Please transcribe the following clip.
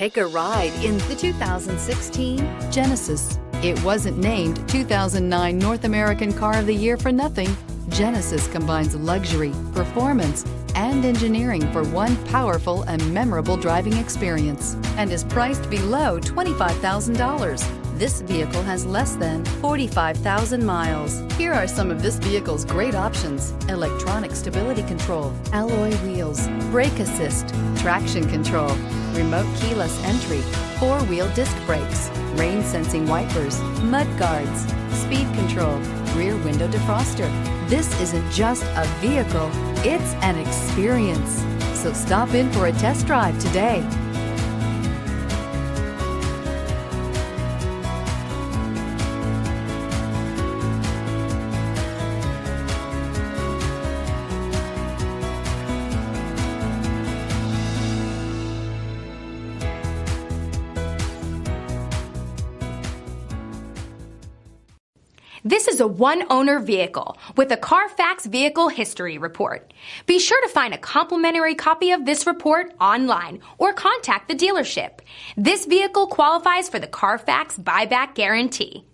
Take a ride in the 2016 Genesis. It wasn't named 2009 North American Car of the Year for nothing. Genesis combines luxury, performance, and engineering for one powerful and memorable driving experience and is priced below $25,000. This vehicle has less than 45,000 miles. Here are some of this vehicle's great options: electronic stability control, alloy wheels, brake assist, traction control, remote keyless entry, four-wheel disc brakes, rain sensing wipers, mud guards, speed control, rear window defroster. This isn't just a vehicle, it's an experience. So stop in for a test drive today. This is a one-owner vehicle with a Carfax Vehicle History Report. Be sure to find a complimentary copy of this report online or contact the dealership. This vehicle qualifies for the Carfax Buyback Guarantee.